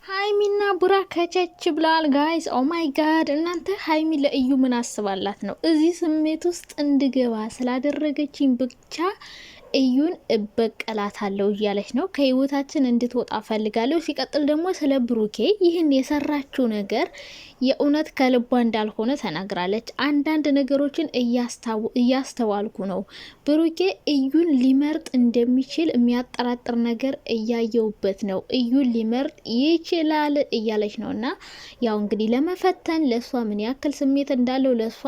ሀይሚና ቡራ ከቸች ብለዋል ጋይስ። ኦ ማይ ጋድ እናንተ ሀይሚ ለእዩ ምን አስባላት ነው እዚህ ስሜት ውስጥ እንድገባ ስላደረገችኝ ብቻ እዩን እበቀላታለሁ እያለች ነው። ከህይወታችን እንድትወጣ ፈልጋለሁ። ሲቀጥል ደግሞ ስለ ብሩኬ ይህን የሰራችው ነገር የእውነት ከልቧ እንዳልሆነ ተናግራለች። አንዳንድ ነገሮችን እያስተዋልኩ ነው። ብሩኬ እዩን ሊመርጥ እንደሚችል የሚያጠራጥር ነገር እያየውበት ነው። እዩን ሊመርጥ ይችላል እያለች ነው። እና ያው እንግዲህ ለመፈተን ለእሷ ምን ያክል ስሜት እንዳለው ለእሷ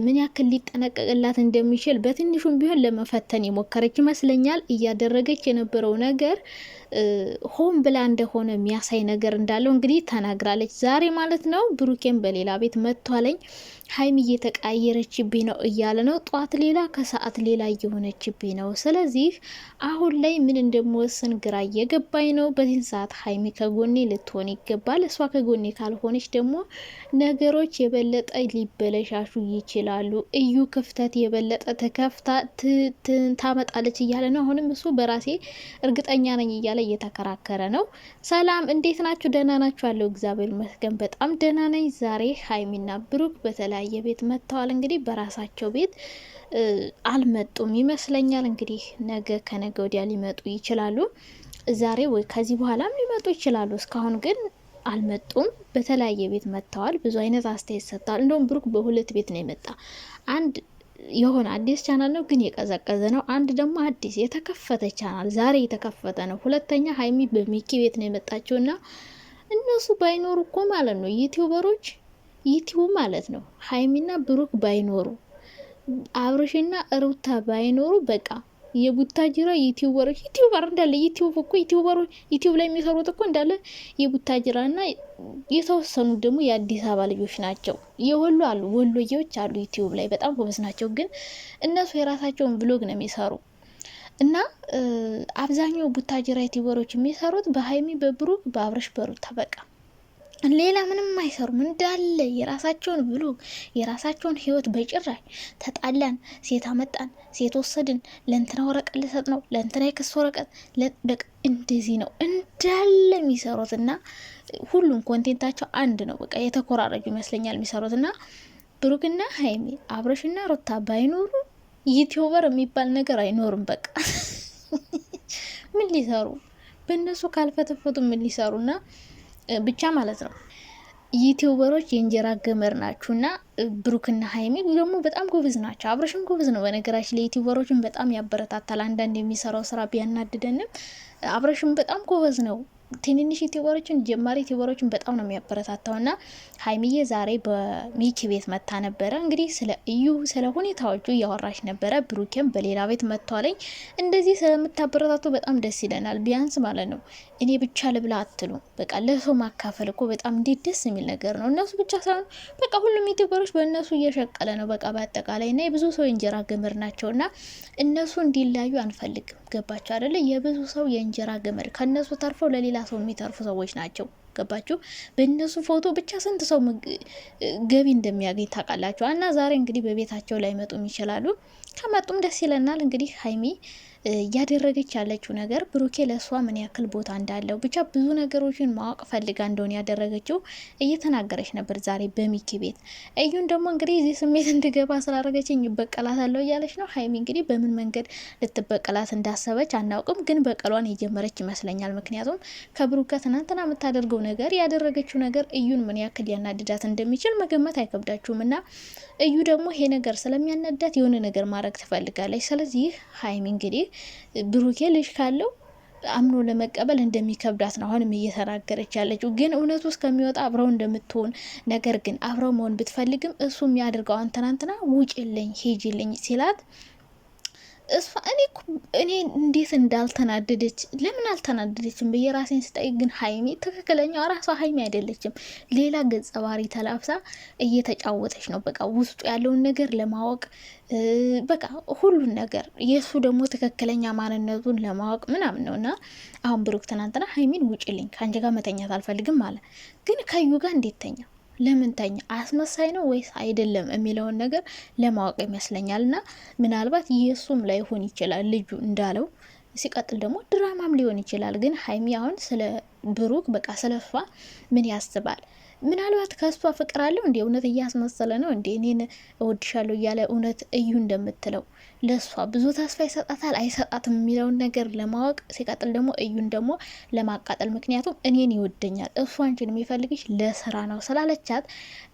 ምን ያክል ሊጠነቀቅላት እንደሚችል በትንሹም ቢሆን ለመፈተን የሞከረች ይመስለኛል። እያደረገች የነበረው ነገር ሆን ብላ እንደሆነ የሚያሳይ ነገር እንዳለው እንግዲህ ተናግራለች። ዛሬ ማለት ነው ብሩኬን በሌላ ቤት መጥቷለኝ። ሀይሚ እየተቀያየረችብኝ ነው እያለ ነው። ጧት ሌላ ከሰዓት ሌላ እየሆነችብኝ ነው። ስለዚህ አሁን ላይ ምን እንደምወስን ግራ እየገባኝ ነው። በዚህ ሰዓት ሀይሚ ከጎኔ ልትሆን ይገባል። እሷ ከጎኔ ካልሆነች ደግሞ ነገሮች የበለጠ ሊበለሻሹ ይችላሉ። እዩ ክፍተት የበለጠ ተከፍታ ታመጣለች እያለ ነው። አሁንም እሱ በራሴ እርግጠኛ ነኝ እያለ እየተከራከረ ነው። ሰላም እንዴት ናችሁ? ደህና ናችሁ? አለው እግዚአብሔር ይመስገን በጣም ደህና ነኝ። ዛሬ ሀይሚና ብሩክ በተለያየ ቤት መጥተዋል። እንግዲህ በራሳቸው ቤት አልመጡም ይመስለኛል። እንግዲህ ነገ ከነገ ወዲያ ሊመጡ ይችላሉ። ዛሬ ወይ ከዚህ በኋላም ሊመጡ ይችላሉ። እስካሁን ግን አልመጡም። በተለያየ ቤት መጥተዋል። ብዙ አይነት አስተያየት ሰጥተዋል። እንደውም ብሩክ በሁለት ቤት ነው የመጣ። አንድ የሆነ አዲስ ቻናል ነው ግን የቀዘቀዘ ነው። አንድ ደግሞ አዲስ የተከፈተ ቻናል ዛሬ የተከፈተ ነው። ሁለተኛ ሀይሚ በሚኪ ቤት ነው የመጣችው እና እነሱ ባይኖሩ እኮ ማለት ነው ዩቲዩበሮች ዩቲዩብ ማለት ነው ሀይሚና ብሩክ ባይኖሩ አብርሽና ሩታ ባይኖሩ በቃ የቡታጅራ ዩቲዩበሮች ዩቲዩበር እንዳለ ዩቲዩብ እኮ ዩቲዩበሮች ዩቲዩብ ላይ የሚሰሩት እኮ እንዳለ የቡታጅራና የተወሰኑ ደግሞ የአዲስ አበባ ልጆች ናቸው። የወሎ አሉ ወሎዬዎች አሉ ዩቲዩብ ላይ በጣም ጎበዝ ናቸው። ግን እነሱ የራሳቸውን ብሎግ ነው የሚሰሩ እና አብዛኛው ቡታጅራ ዩቲዩበሮች የሚሰሩት በሀይሚ በብሩክ በአብርሽ በሩታ በቃ ሌላ ምንም አይሰሩም። እንዳለ የራሳቸውን ብሎግ የራሳቸውን ህይወት በጭራሽ ተጣላን፣ ሴት አመጣን፣ ሴት ወሰድን፣ ለእንትና ወረቀት ልሰጥ ነው፣ ለእንትና የክስ ወረቀት በቃ እንደዚህ ነው እንዳለ የሚሰሩት እና ሁሉም ኮንቴንታቸው አንድ ነው። በቃ የተኮራረጁ ይመስለኛል የሚሰሩት እና ብሩክና ሀይሚ አብረሽና ሩታ ባይኖሩ ዩቲዩበር የሚባል ነገር አይኖርም። በቃ ምን ሊሰሩ በእነሱ ካልፈተፈቱ ምን ሊሰሩና ብቻ ማለት ነው። ዩቲዩበሮች የእንጀራ ገመር ናችሁ እና ብሩክና ሀይሚ ደግሞ በጣም ጎበዝ ናቸው። አብረሽም ጎበዝ ነው በነገራችን ላይ ዩቲዩበሮችን በጣም ያበረታታል። አንዳንድ የሚሰራው ስራ ቢያናድደንም አብረሽም በጣም ጎበዝ ነው። ትንንሽ ዩቲዩበሮችን ጀማሪ ዩቲዩበሮችን በጣም ነው የሚያበረታታው እና ሀይሚዬ ዛሬ በሚኪ ቤት መታ ነበረ። እንግዲህ ስለ እዩ ስለ ሁኔታዎቹ እያወራች ነበረ። ብሩኬም በሌላ ቤት መጥቷለኝ። እንደዚህ ስለምታበረታቱ በጣም ደስ ይለናል። ቢያንስ ማለት ነው እኔ ብቻ ልብላ አትሉ። በቃ ለሰው ማካፈል እኮ በጣም እንዴት ደስ የሚል ነገር ነው። እነሱ ብቻ ሳይሆን በቃ ሁሉም ዩቲዩበሮች በእነሱ እየሸቀለ ነው በቃ በአጠቃላይ እና የብዙ ሰው የእንጀራ ገመድ ናቸው እና እነሱ እንዲለያዩ አንፈልግም። ገባቸው አይደለ? የብዙ ሰው የእንጀራ ገመድ ከእነሱ ተርፈው ለሌላ ሰው የሚተርፉ ሰዎች ናቸው። ገባችሁ? በእነሱ ፎቶ ብቻ ስንት ሰው ገቢ እንደሚያገኝ ታውቃላችሁ። እና ዛሬ እንግዲህ በቤታቸው ላይ መጡም ይችላሉ። ከመጡም ደስ ይለናል። እንግዲህ ሀይሚ እያደረገች ያለችው ነገር ብሩኬ ለእሷ ምን ያክል ቦታ እንዳለው ብቻ ብዙ ነገሮችን ማወቅ ፈልጋ እንደሆነ ያደረገችው እየተናገረች ነበር ዛሬ በሚኪ ቤት። እዩን ደግሞ እንግዲህ እዚህ ስሜት እንድገባ ስላደረገችኝ ይበቀላታለሁ እያለች ነው። ሀይሚ እንግዲህ በምን መንገድ ልትበቀላት እንዳሰበች አናውቅም፣ ግን በቀሏን የጀመረች ይመስለኛል። ምክንያቱም ከብሩክ ትናንትና የምታደርገው ነገር ያደረገችው ነገር እዩን ምን ያክል ሊያናድዳት እንደሚችል መገመት አይከብዳችሁም። እና እዩ ደግሞ ይሄ ነገር ስለሚያናዳት የሆነ ነገር ማድረግ ትፈልጋለች። ስለዚህ ሀይሚ እንግዲህ ብሩኬ ልጅ ካለው አምኖ ለመቀበል እንደሚከብዳት ነው አሁንም እየተናገረች ያለችው። ግን እውነቱ እስከሚወጣ አብረው እንደምትሆን ነገር ግን አብረው መሆን ብትፈልግም እሱ የሚያደርገው ትናንትና ውጭልኝ ሄጅልኝ ሲላት እሷ እኔ እንዴት እንዳልተናደደች ለምን አልተናደደችም ብዬ ራሴን ስጠይቅ ግን ሀይሚ ትክክለኛው ራሷ ሀይሚ አይደለችም። ሌላ ገጸ ባህሪ ተላብሳ እየተጫወተች ነው። በቃ ውስጡ ያለውን ነገር ለማወቅ በቃ ሁሉን ነገር የእሱ ደግሞ ትክክለኛ ማንነቱን ለማወቅ ምናምን ነው። እና አሁን ብሩክ ትናንትና ሀይሚን ውጭልኝ ከአንቺ ጋር መተኛት አልፈልግም አለ። ግን ከዩ ጋር እንዴት ተኛ? ለምን ተኛ? አስመሳይ ነው ወይስ አይደለም የሚለውን ነገር ለማወቅ ይመስለኛል። እና ምናልባት የሱም ላይሆን ይችላል ልጁ እንዳለው። ሲቀጥል ደግሞ ድራማም ሊሆን ይችላል። ግን ሀይሚ አሁን ስለ ብሩክ በቃ ስለሷ ምን ያስባል? ምናልባት ከሷ ፍቅር አለው እንዴ? እውነት እያስመሰለ ነው እንዴ? እኔን እወድሻለሁ እያለ እውነት እዩ እንደምትለው ለሷ ብዙ ተስፋ ይሰጣታል አይሰጣትም የሚለውን ነገር ለማወቅ ሲቀጥል ደግሞ እዩን ደግሞ ለማቃጠል። ምክንያቱም እኔን ይወደኛል እሱ አንቺን የሚፈልግሽ ለስራ ነው ስላለቻት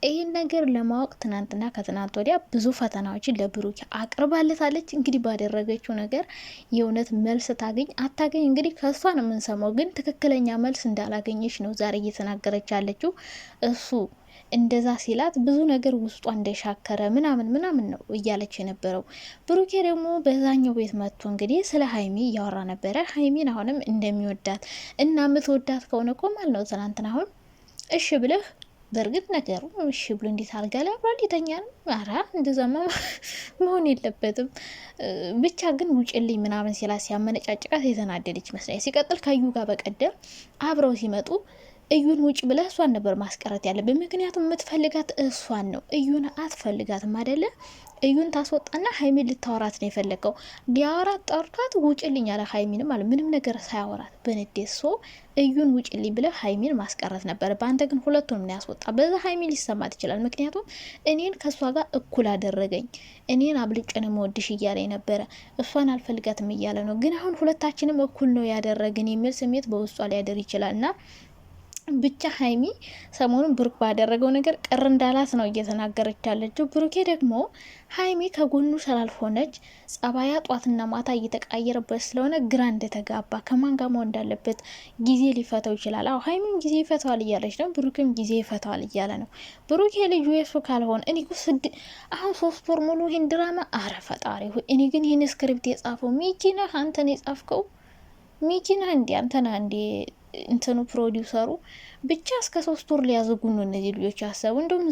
ይህን ነገር ለማወቅ ትናንትና ከትናንት ወዲያ ብዙ ፈተናዎችን ለብሩክ አቅርባለታለች። እንግዲህ ባደረገችው ነገር የእውነት መልስ ታገኝ አታገኝ እንግዲህ ከእሷ ነው የምንሰማው፣ ግን ትክክለኛ መልስ እንዳላገኘች ነው ዛሬ እየተናገረች ያለችው። እሱ እንደዛ ሲላት ብዙ ነገር ውስጧ እንደሻከረ ምናምን ነው እያለች የነበረው። ብሩኬ ደግሞ በዛኛው ቤት መጥቶ እንግዲህ ስለ ሀይሚ እያወራ ነበረ። ሀይሚን አሁንም እንደሚወዳት እና ምትወዳት ከሆነ እኮ ማለት ነው ትናንትና አሁን እሺ ብለህ በእርግጥ ነገሩ እሺ ብሎ እንዴት አልጋ ላይ አብሯል የተኛ ነው። ኧረ እንደዛማ መሆን የለበትም። ብቻ ግን ውጭልኝ ምናምን ሲላት ሲያመነጫጭቃት የተናደደች መስላኝ። ሲቀጥል ከዩ ጋር በቀደም አብረው ሲመጡ እዩን ውጭ ብለህ እሷን ነበር ማስቀረት ያለብን። ምክንያቱም የምትፈልጋት እሷን ነው፣ እዩን አትፈልጋትም አይደለ? እዩን ታስወጣና ሀይሚን ልታወራት ነው የፈለገው። ሊያወራት ጠርቷት ውጭልኝ አለ ሀይሚንም አለ ምንም ነገር ሳያወራት በንዴት እዩን ውጭልኝ ብለህ ሀይሚን ማስቀረት ነበር። በአንተ ግን ሁለቱንም ነው ያስወጣ። በዛ ሀይሚን ሊሰማት ይችላል። ምክንያቱም እኔን ከእሷ ጋር እኩል አደረገኝ፣ እኔን አብልጭን መወድሽ እያለ ነበረ፣ እሷን አልፈልጋትም እያለ ነው። ግን አሁን ሁለታችንም እኩል ነው ያደረግን የሚል ስሜት በውስጧ ሊያደር ይችላል እና ብቻ ሀይሚ ሰሞኑን ብሩክ ባደረገው ነገር ቅር እንዳላት ነው እየተናገረች ያለችው። ብሩኬ ደግሞ ሀይሚ ከጎኑ ስላልሆነች ጸባያ ጧትና ማታ እየተቃየረበት ስለሆነ ግራ እንደተጋባ ከማን ጋር መሆን እንዳለበት ጊዜ ሊፈተው ይችላል። አዎ ሀይሚም ጊዜ ይፈተዋል እያለች ነው፣ ብሩክም ጊዜ ይፈተዋል እያለ ነው። ብሩኬ ልጁ የሱ ካልሆነ እኔ አሁን 3 ወር ሙሉ ይህን ድራማ አረ ፈጣሪ ሆይ። እኔ ግን ይህን ስክሪፕት የጻፈው ሚኪ ነህ አንተ ነው የጻፍከው? ሚኪ ነህ እንዲ አንተ ነህ እንዲ እንትኑ ፕሮዲውሰሩ? ብቻ እስከ 3 ወር ሊያዘጉ ነው እነዚህ ልጆች ያሰቡ። እንደውም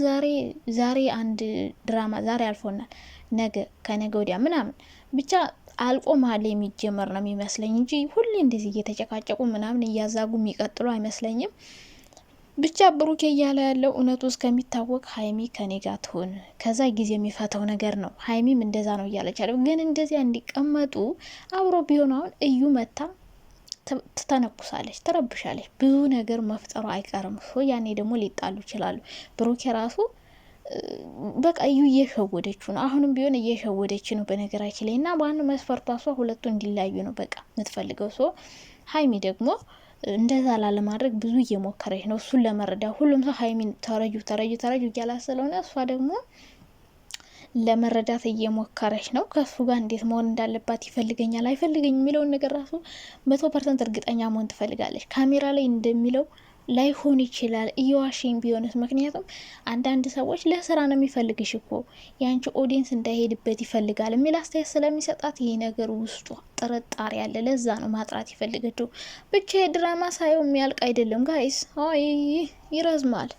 ዛሬ አንድ ድራማ ዛሬ አልፎናል፣ ነገ ከነገ ወዲያ ምናምን ብቻ አልቆ መሀል የሚጀመር ነው የሚመስለኝ እንጂ ሁሌ እንደዚህ እየተጨቃጨቁ ምናምን እያዛጉ የሚቀጥሉ አይመስለኝም። ብቻ ብሩኬ እያለ ያለው እውነቱ እስከሚታወቅ ሀይሚ ከኔ ጋር ትሆን፣ ከዛ ጊዜ የሚፈተው ነገር ነው። ሀይሚም እንደዛ ነው እያለች ያለው። ግን እንደዚያ እንዲቀመጡ አብሮ ቢሆን አሁን እዩ መታ ትተነኩሳለች፣ ትረብሻለች፣ ብዙ ነገር መፍጠሩ አይቀርም። ያኔ ደግሞ ሊጣሉ ይችላሉ። ብሩኬ ራሱ በቃ እዩ እየሸወደች ነው፣ አሁንም ቢሆን እየሸወደች ነው በነገራችን ላይ። እና በአንድ መስፈርቷ እሷ ሁለቱ እንዲለያዩ ነው በቃ የምትፈልገው። ሀይሚ ደግሞ እንደዛ ላለማድረግ ብዙ እየሞከረች ነው፣ እሱን ለመረዳ። ሁሉም ሰው ሀይሚን ተረጁ እያላት ስለሆነ እሷ ደግሞ ለመረዳት እየሞከረች ነው። ከሱ ጋር እንዴት መሆን እንዳለባት ይፈልገኛል አይፈልገኝ የሚለውን ነገር ራሱ 100% እርግጠኛ መሆን ትፈልጋለች። ካሜራ ላይ እንደሚለው ላይሆን ይችላል እየዋሽኝ ቢሆንስ? ምክንያቱም አንዳንድ ሰዎች ለስራ ነው የሚፈልግሽ እኮ የአንቺ ኦዲየንስ እንዳይሄድበት ይፈልጋል የሚል አስተያየት ስለሚሰጣት ይህ ነገር ውስጧ ጥርጣሬ ያለ፣ ለዛ ነው ማጥራት ይፈልገችው። ብቻ የድራማ ሳየው የሚያልቅ አይደለም ጋይስ፣ ይረዝማል።